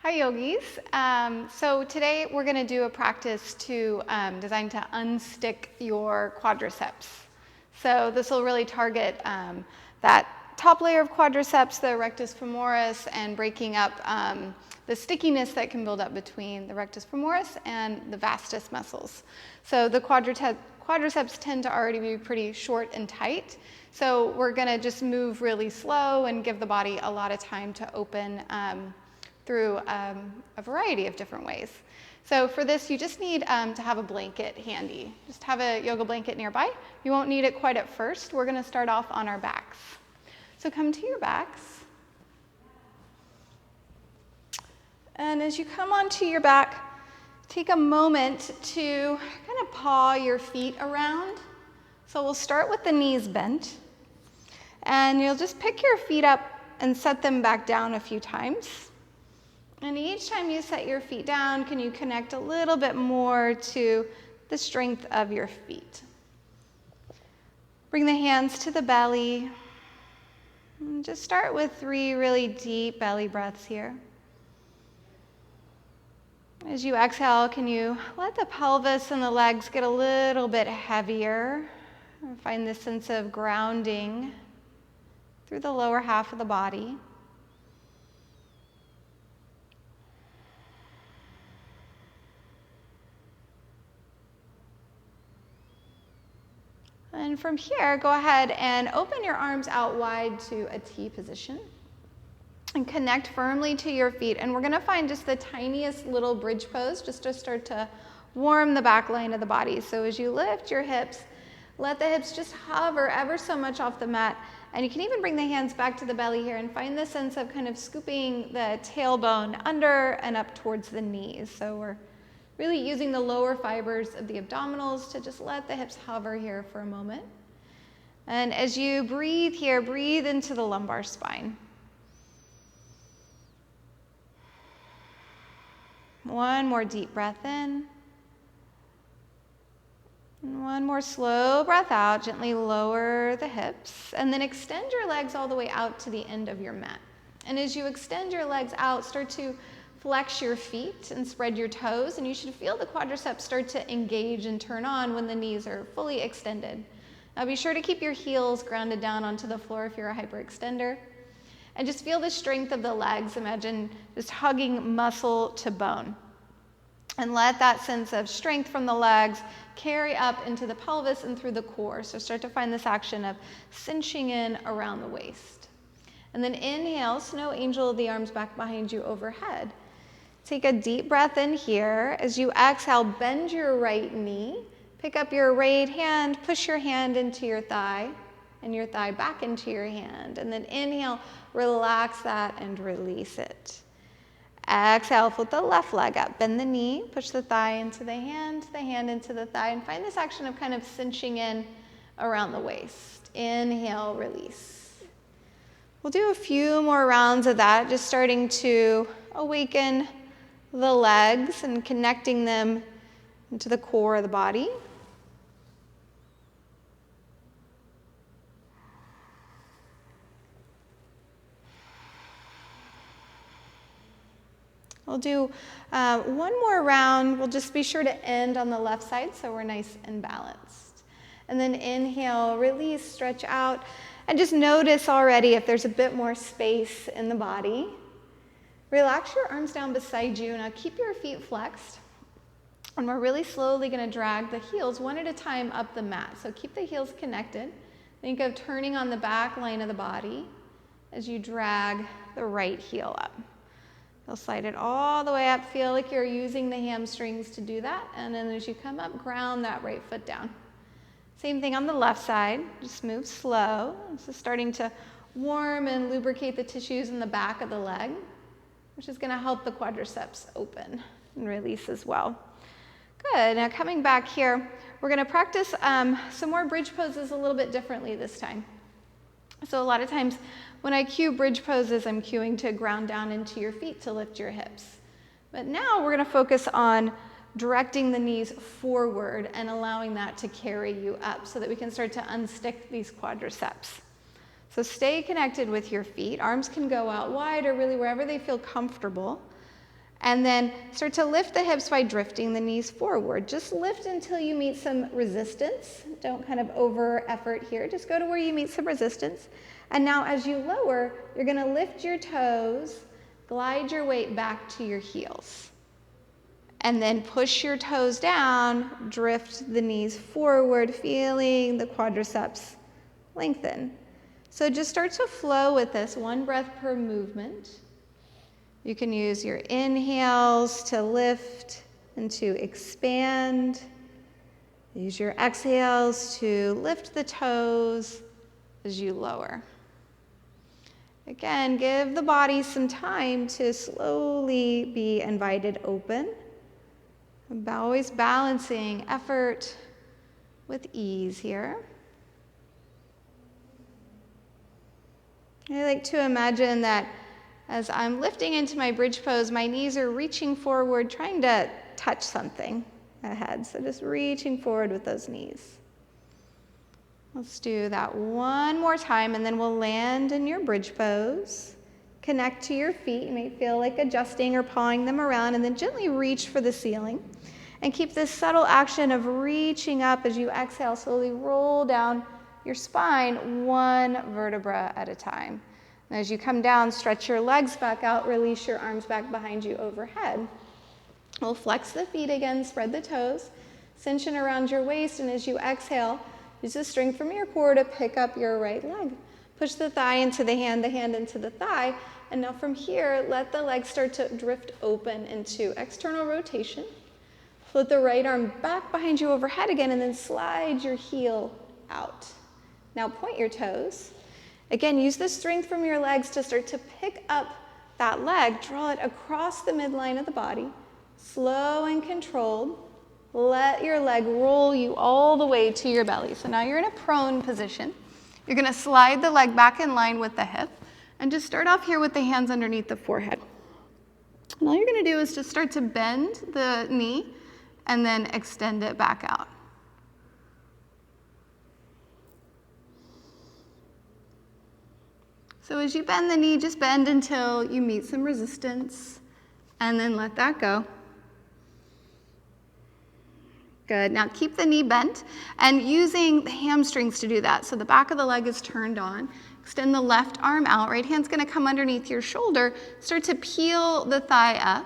Hi yogis. So today we're going to do a practice designed to unstick your quadriceps. So this will really target that top layer of quadriceps, the rectus femoris, and breaking up the stickiness that can build up between the rectus femoris and the vastus muscles. So the quadriceps tend to already be pretty short and tight. So we're going to just move really slow and give the body a lot of time to open through a variety of different ways. So for this, you just need to have a blanket handy. Just have a yoga blanket nearby. You won't need it quite at first. We're going to start off on our backs. So come to your backs. And as you come onto your back, take a moment to kind of paw your feet around. So we'll start with the knees bent. And you'll just pick your feet up and set them back down a few times. And each time you set your feet down, can you connect a little bit more to the strength of your feet? Bring the hands to the belly. And just start with 3 really deep belly breaths here. As you exhale, can you let the pelvis and the legs get a little bit heavier? Find this sense of grounding through the lower half of the body. And from here, go ahead and open your arms out wide to a T position and connect firmly to your feet. And we're going to find just the tiniest little bridge pose just to start to warm the back line of the body. So as you lift your hips, let the hips just hover ever so much off the mat. And you can even bring the hands back to the belly here and find this sense of kind of scooping the tailbone under and up towards the knees. So we're really using the lower fibers of the abdominals to just let the hips hover here for a moment. And as you breathe here, breathe into the lumbar spine. One more deep breath in. And one more slow breath out. Gently lower the hips. And then extend your legs all the way out to the end of your mat. And as you extend your legs out, start to flex your feet and spread your toes, and you should feel the quadriceps start to engage and turn on when the knees are fully extended. Now be sure to keep your heels grounded down onto the floor if you're a hyperextender. And just feel the strength of the legs. Imagine just hugging muscle to bone. And let that sense of strength from the legs carry up into the pelvis and through the core. So start to find this action of cinching in around the waist. And then inhale, snow angel the arms back behind you overhead. Take a deep breath in here. As you exhale, bend your right knee. Pick up your right hand, push your hand into your thigh, and your thigh back into your hand. And then inhale, relax that and release it. Exhale, flip the left leg up. Bend the knee, push the thigh into the hand into the thigh, and find this action of kind of cinching in around the waist. Inhale, release. We'll do a few more rounds of that, just starting to awaken the legs and connecting them into the core of the body. We'll do one more round. We'll just be sure to end on the left side so we're nice and balanced. And then inhale, release, stretch out, and just notice already if there's a bit more space in the body. Relax your arms down beside you. Now keep your feet flexed. And we're really slowly going to drag the heels one at a time up the mat. So keep the heels connected. Think of turning on the back line of the body as you drag the right heel up. You'll slide it all the way up. Feel like you're using the hamstrings to do that. And then as you come up, ground that right foot down. Same thing on the left side. Just move slow. This is starting to warm and lubricate the tissues in the back of the leg, which is going to help the quadriceps open and release as well. Good. Now coming back here, we're going to practice some more bridge poses a little bit differently this time. So a lot of times when I cue bridge poses, I'm cueing to ground down into your feet to lift your hips. But now we're going to focus on directing the knees forward and allowing that to carry you up so that we can start to unstick these quadriceps. So stay connected with your feet. Arms can go out wide or really wherever they feel comfortable. And then start to lift the hips by drifting the knees forward. Just lift until you meet some resistance. Don't kind of over effort here. Just go to where you meet some resistance. And now as you lower, you're going to lift your toes, glide your weight back to your heels. And then push your toes down, drift the knees forward, feeling the quadriceps lengthen. So just start to flow with this, 1 breath per movement. You can use your inhales to lift and to expand. Use your exhales to lift the toes as you lower. Again, give the body some time to slowly be invited open. Always balancing effort with ease here. I like to imagine that as I'm lifting into my bridge pose, my knees are reaching forward, trying to touch something ahead. So just reaching forward with those knees. Let's do that one more time, and then we'll land in your bridge pose. Connect to your feet. You may feel like adjusting or pawing them around, and then gently reach for the ceiling. And keep this subtle action of reaching up as you exhale. Slowly roll down your spine 1 vertebra at a time. And as you come down, stretch your legs back out, release your arms back behind you overhead. We'll flex the feet again, spread the toes, tension around your waist, and as you exhale, use the strength from your core to pick up your right leg. Push the thigh into the hand into the thigh, and now from here, let the leg start to drift open into external rotation. Flip the right arm back behind you overhead again, and then slide your heel out. Now point your toes. Again, use the strength from your legs to start to pick up that leg, draw it across the midline of the body, slow and controlled. Let your leg roll you all the way to your belly. So now you're in a prone position. You're going to slide the leg back in line with the hip, and just start off here with the hands underneath the forehead. And all you're going to do is just start to bend the knee and then extend it back out. So as you bend the knee, just bend until you meet some resistance, and then let that go. Good. Now keep the knee bent, and using the hamstrings to do that. So the back of the leg is turned on. Extend the left arm out. Right hand's going to come underneath your shoulder. Start to peel the thigh up,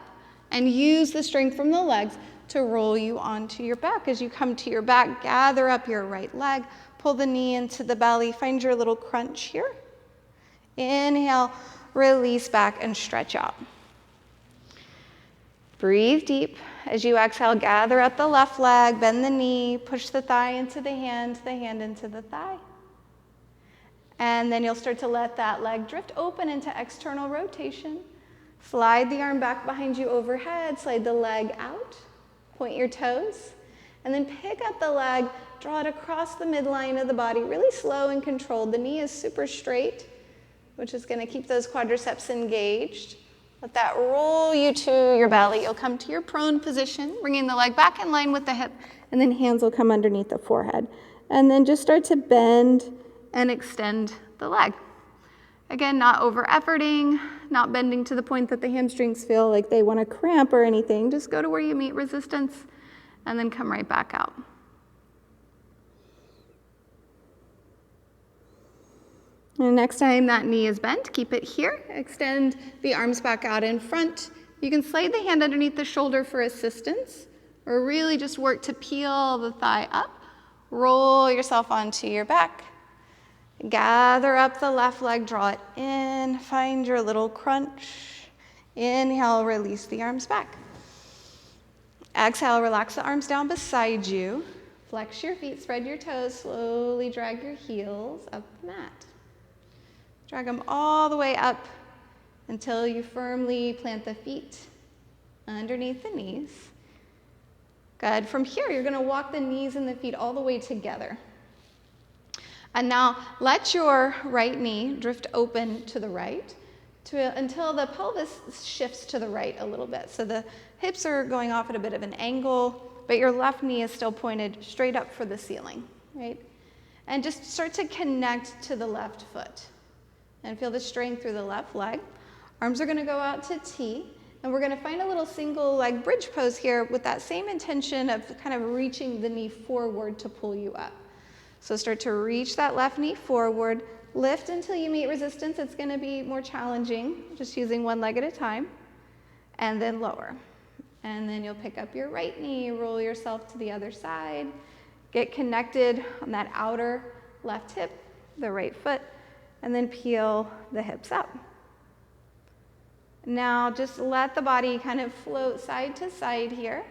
and use the strength from the legs to roll you onto your back. As you come to your back, gather up your right leg, pull the knee into the belly, find your little crunch here. Inhale, release back, and stretch out. Breathe deep. As you exhale, gather up the left leg, bend the knee, push the thigh into the hand into the thigh. And then you'll start to let that leg drift open into external rotation. Slide the arm back behind you overhead, slide the leg out, point your toes, and then pick up the leg, draw it across the midline of the body, really slow and controlled. The knee is super straight, which is going to keep those quadriceps engaged. Let that roll you to your belly. You'll come to your prone position, bringing the leg back in line with the hip, and then hands will come underneath the forehead. And then just start to bend and extend the leg. Again, not over-efforting, not bending to the point that the hamstrings feel like they want to cramp or anything. Just go to where you meet resistance, and then come right back out. And next time that knee is bent, keep it here. Extend the arms back out in front. You can slide the hand underneath the shoulder for assistance, or really just work to peel the thigh up. Roll yourself onto your back. Gather up the left leg, draw it in, find your little crunch. Inhale, release the arms back. Exhale, relax the arms down beside you. Flex your feet, spread your toes, slowly drag your heels up the mat. Drag them all the way up until you firmly plant the feet underneath the knees. Good. From here, you're going to walk the knees and the feet all the way together. And now let your right knee drift open to the right until the pelvis shifts to the right a little bit. So the hips are going off at a bit of an angle, but your left knee is still pointed straight up for the ceiling, right? And just start to connect to the left foot. And feel the strength through the left leg. Arms are going to go out to T. And we're going to find a little single leg bridge pose here with that same intention of kind of reaching the knee forward to pull you up. So start to reach that left knee forward, lift until you meet resistance. It's going to be more challenging, just using one leg at a time, and then lower. And then you'll pick up your right knee, roll yourself to the other side, get connected on that outer left hip, the right foot, and then peel the hips up. Now just let the body kind of float side to side here.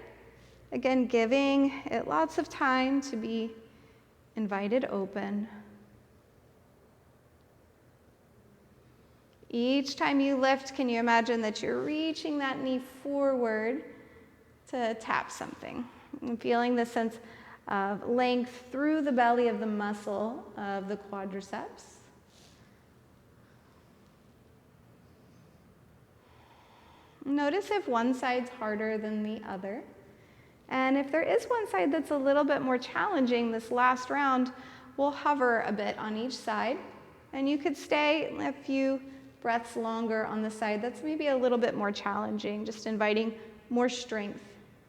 Again, giving it lots of time to be invited open. Each time you lift, can you imagine that you're reaching that knee forward to tap something? And feeling the sense of length through the belly of the muscle of the quadriceps. Notice if one side's harder than the other. And if there is one side that's a little bit more challenging, this last round, we'll hover a bit on each side. And you could stay a few breaths longer on the side that's maybe a little bit more challenging, just inviting more strength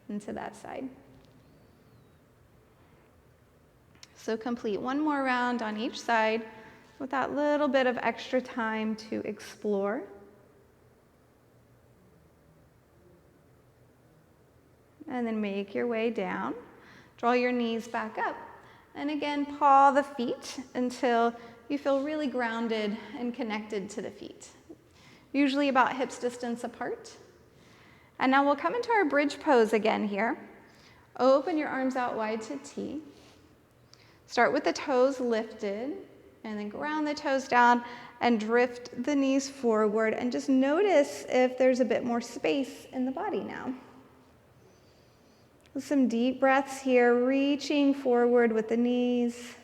into that side. So complete one more round on each side with that little bit of extra time to explore. And then make your way down. Draw your knees back up. And again, paw the feet until you feel really grounded and connected to the feet. Usually about hips distance apart. And now we'll come into our bridge pose again here. Open your arms out wide to T. Start with the toes lifted, and then ground the toes down and drift the knees forward. And just notice if there's a bit more space in the body now. With some deep breaths here, reaching forward with the knees.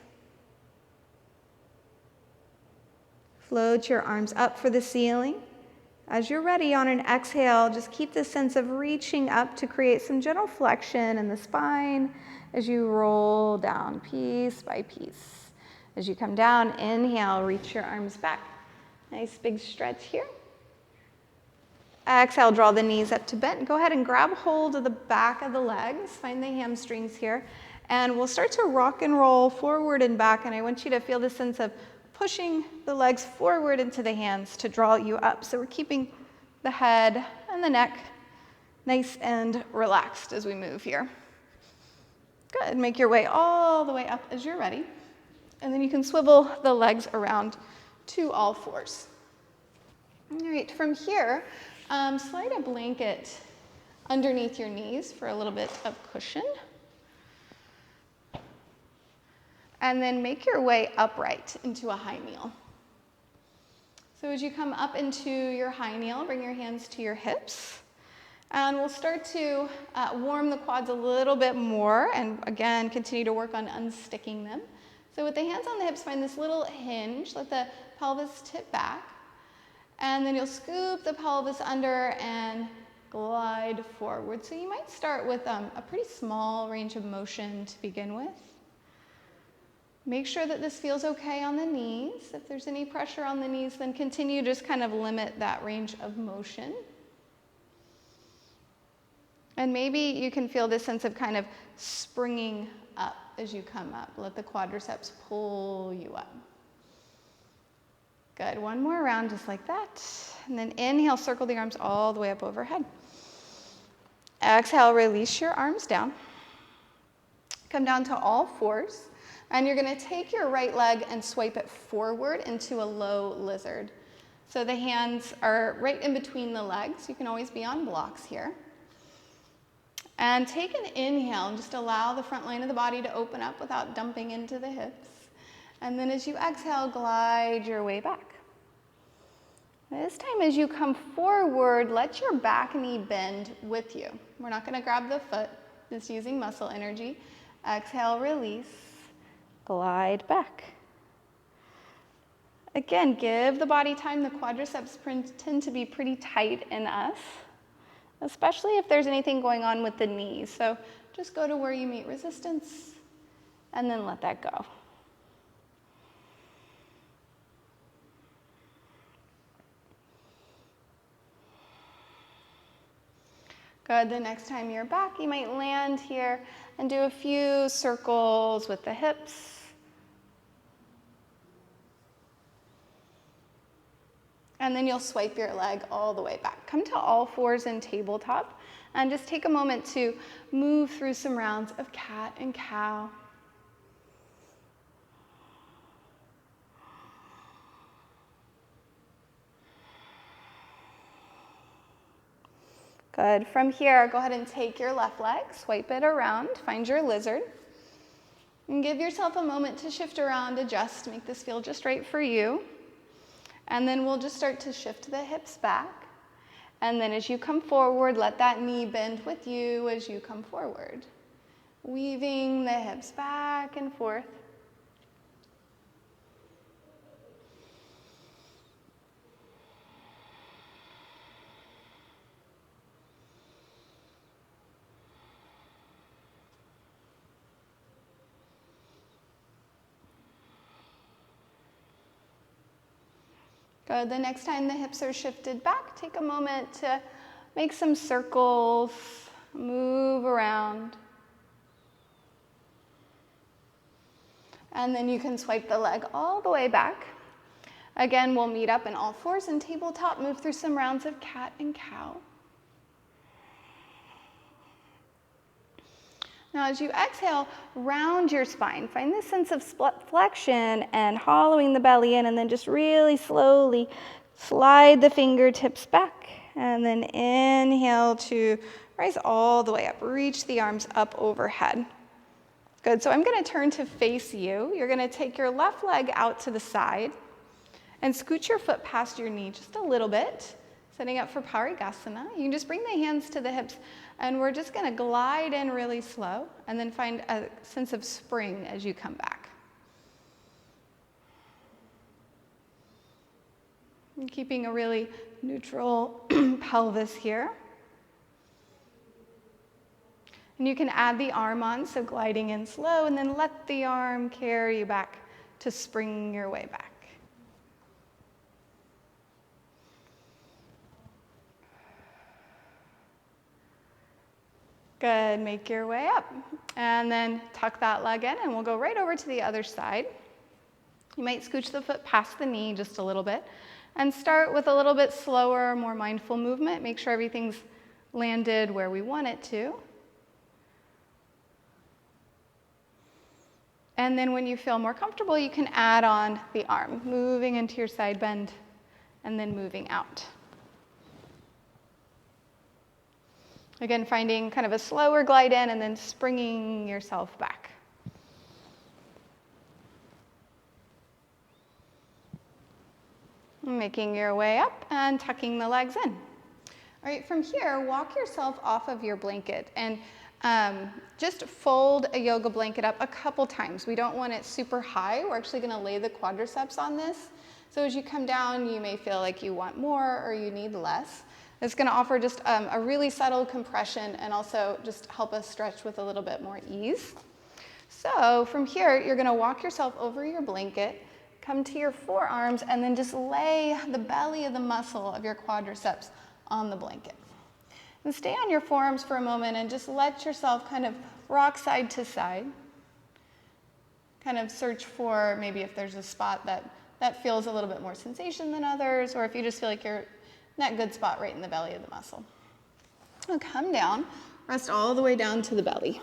Float your arms up for the ceiling. As you're ready, on an exhale, just keep this sense of reaching up to create some gentle flexion in the spine as you roll down piece by piece. As you come down, inhale, reach your arms back. Nice big stretch here. Exhale, draw the knees up to bent. Go ahead and grab hold of the back of the legs. Find the hamstrings here. And we'll start to rock and roll forward and back. And I want you to feel the sense of pushing the legs forward into the hands to draw you up. So we're keeping the head and the neck nice and relaxed as we move here. Good. Make your way all the way up as you're ready. And then you can swivel the legs around to all fours. All right, from here, slide a blanket underneath your knees for a little bit of cushion. And then make your way upright into a high kneel. So as you come up into your high kneel, bring your hands to your hips. And we'll start to warm the quads a little bit more, and again, continue to work on unsticking them. So with the hands on the hips, find this little hinge, let the pelvis tip back. And then you'll scoop the pelvis under and glide forward. So you might start with a pretty small range of motion to begin with. Make sure that this feels okay on the knees. If there's any pressure on the knees, then continue to just kind of limit that range of motion. And maybe you can feel this sense of kind of springing up as you come up. Let the quadriceps pull you up. Good, one more round just like that. And then inhale, circle the arms all the way up overhead. Exhale, release your arms down. Come down to all fours. And you're gonna take your right leg and swipe it forward into a low lizard. So the hands are right in between the legs. You can always be on blocks here. And take an inhale and just allow the front line of the body to open up without dumping into the hips. And then as you exhale, glide your way back. This time as you come forward, let your back knee bend with you. We're not gonna grab the foot, just using muscle energy. Exhale, release, glide back. Again, give the body time. The quadriceps tend to be pretty tight in us, especially if there's anything going on with the knees. So just go to where you meet resistance and then let that go. Good. The next time you're back, you might land here and do a few circles with the hips. And then you'll swipe your leg all the way back. Come to all fours in tabletop and just take a moment to move through some rounds of cat and cow. Good. From here, go ahead and take your left leg, swipe it around, find your lizard, and give yourself a moment to shift around, adjust, make this feel just right for you. And then we'll just start to shift the hips back. And then as you come forward, let that knee bend with you as you come forward. Weaving the hips back and forth. Good. The next time the hips are shifted back, take a moment to make some circles, move around. And then you can swipe the leg all the way back. Again, we'll meet up in all fours in tabletop, move through some rounds of cat and cow. Now, as you exhale, round your spine. Find this sense of flexion and hollowing the belly in, and then just really slowly slide the fingertips back. And then inhale to rise all the way up. Reach the arms up overhead. Good. So I'm going to turn to face you. You're going to take your left leg out to the side and scoot your foot past your knee just a little bit, setting up for Parigasana. You can just bring the hands to the hips, and we're just going to glide in really slow and then find a sense of spring as you come back. And keeping a really neutral pelvis here. And you can add the arm on, so gliding in slow, and then let the arm carry you back to spring your way back. Good, make your way up. And then tuck that leg in, and we'll go right over to the other side. You might scooch the foot past the knee just a little bit, and start with a little bit slower, more mindful movement. Make sure everything's landed where we want it to. And then when you feel more comfortable, you can add on the arm, moving into your side bend, and then moving out. Again, finding kind of a slower glide in and then springing yourself back. Making your way up and tucking the legs in. All right, from here, walk yourself off of your blanket and just fold a yoga blanket up a couple times. We don't want it super high. We're actually going to lay the quadriceps on this. So as you come down, you may feel like you want more or you need less. It's going to offer just a really subtle compression and also just help us stretch with a little bit more ease. So from here, you're going to walk yourself over your blanket, come to your forearms, and then just lay the belly of the muscle of your quadriceps on the blanket. And stay on your forearms for a moment and just let yourself kind of rock side to side. Kind of search for maybe if there's a spot that feels a little bit more sensation than others, or if you just feel like you're in that good spot right in the belly of the muscle. Now come down, rest all the way down to the belly.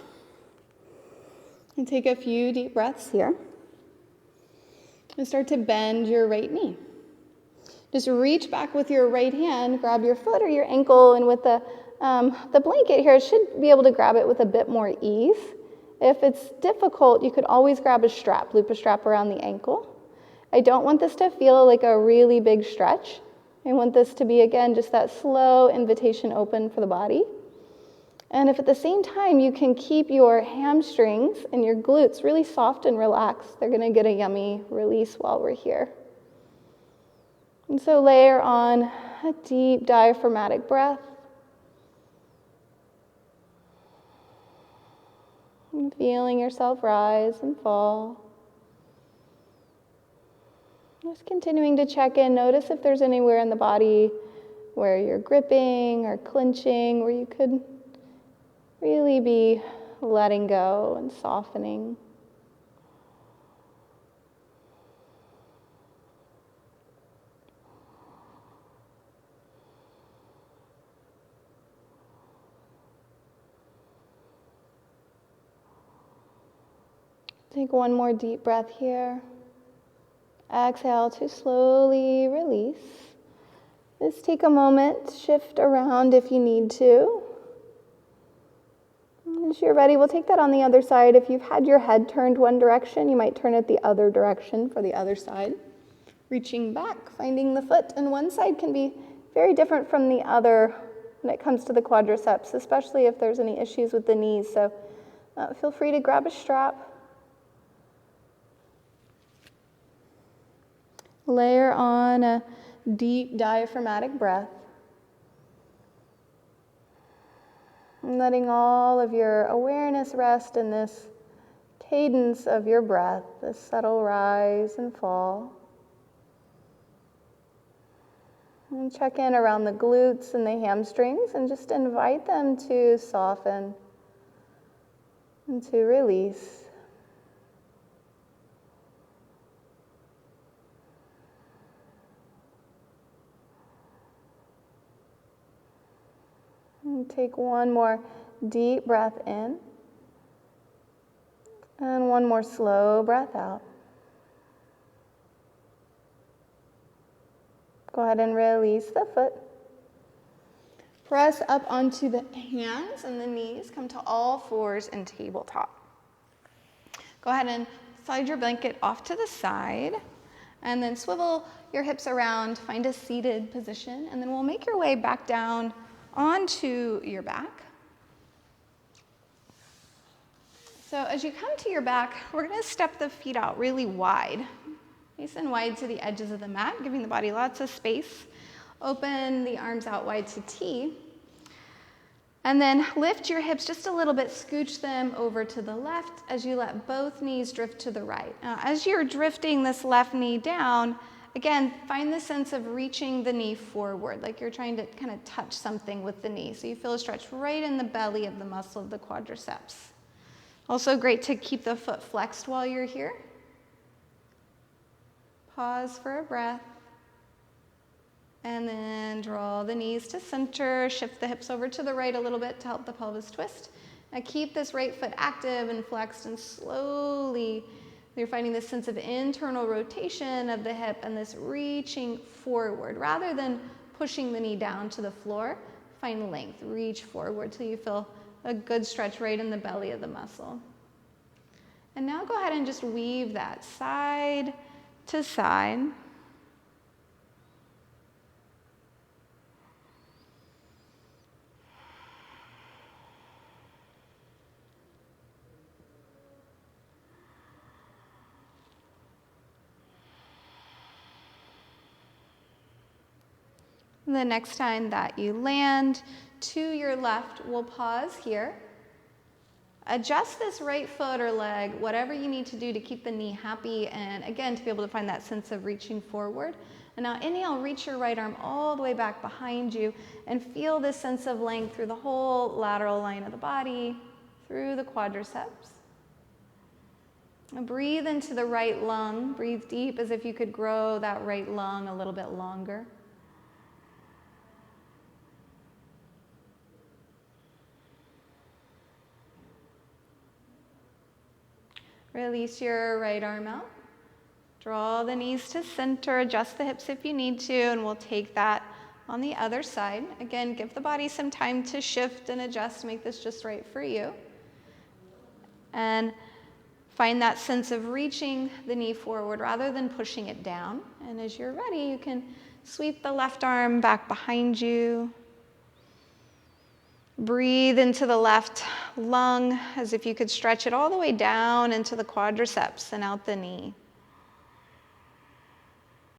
And take a few deep breaths here. And start to bend your right knee. Just reach back with your right hand, grab your foot or your ankle, and with the blanket here, it should be able to grab it with a bit more ease. If it's difficult, you could always grab a strap, loop a strap around the ankle. I don't want this to feel like a really big stretch. I want this to be, again, just that slow invitation open for the body. And if at the same time you can keep your hamstrings and your glutes really soft and relaxed, they're going to get a yummy release while we're here. And so layer on a deep diaphragmatic breath. And feeling yourself rise and fall. Just continuing to check in. Notice if there's anywhere in the body where you're gripping or clenching, where you could really be letting go and softening. Take one more deep breath here. Exhale to slowly release. Just take a moment, shift around if you need to. As you're ready, we'll take that on the other side. If you've had your head turned one direction, you might turn it the other direction for the other side. Reaching back, finding the foot, and one side can be very different from the other when it comes to the quadriceps, especially if there's any issues with the knees. So feel free to grab a strap. Layer on a deep diaphragmatic breath. And letting all of your awareness rest in this cadence of your breath, this subtle rise and fall. And check in around the glutes and the hamstrings and just invite them to soften and to release. And take one more deep breath in and one more slow breath out. Go ahead and release the foot. Press up onto the hands and the knees. Come to all fours and tabletop. Go ahead and slide your blanket off to the side and then swivel your hips around, find a seated position, and then we'll make your way back down onto your back. So as you come to your back, we're going to step the feet out really wide, nice and wide to the edges of the mat, giving the body lots of space. Open the arms out wide to T. And then lift your hips just a little bit, scooch them over to the left as you let both knees drift to the right. Now, as you're drifting this left knee down, again, find the sense of reaching the knee forward, like you're trying to kind of touch something with the knee. So you feel a stretch right in the belly of the muscle of the quadriceps. Also great to keep the foot flexed while you're here. Pause for a breath. And then draw the knees to center, shift the hips over to the right a little bit to help the pelvis twist. Now keep this right foot active and flexed, and slowly you're finding this sense of internal rotation of the hip and this reaching forward. Rather than pushing the knee down to the floor, find length. Reach forward till you feel a good stretch right in the belly of the muscle. And now go ahead and just weave that side to side. The next time that you land to your left, we'll pause here. Adjust this right foot or leg, whatever you need to do to keep the knee happy, and again, to be able to find that sense of reaching forward. And now inhale, reach your right arm all the way back behind you and feel this sense of length through the whole lateral line of the body, through the quadriceps. And breathe into the right lung. Breathe deep as if you could grow that right lung a little bit longer. Release your right arm out. Draw the knees to center, adjust the hips if you need to, and we'll take that on the other side. Again, give the body some time to shift and adjust to make this just right for you. And find that sense of reaching the knee forward rather than pushing it down. And as you're ready, you can sweep the left arm back behind you. Breathe into the left lung as if you could stretch it all the way down into the quadriceps and out the knee.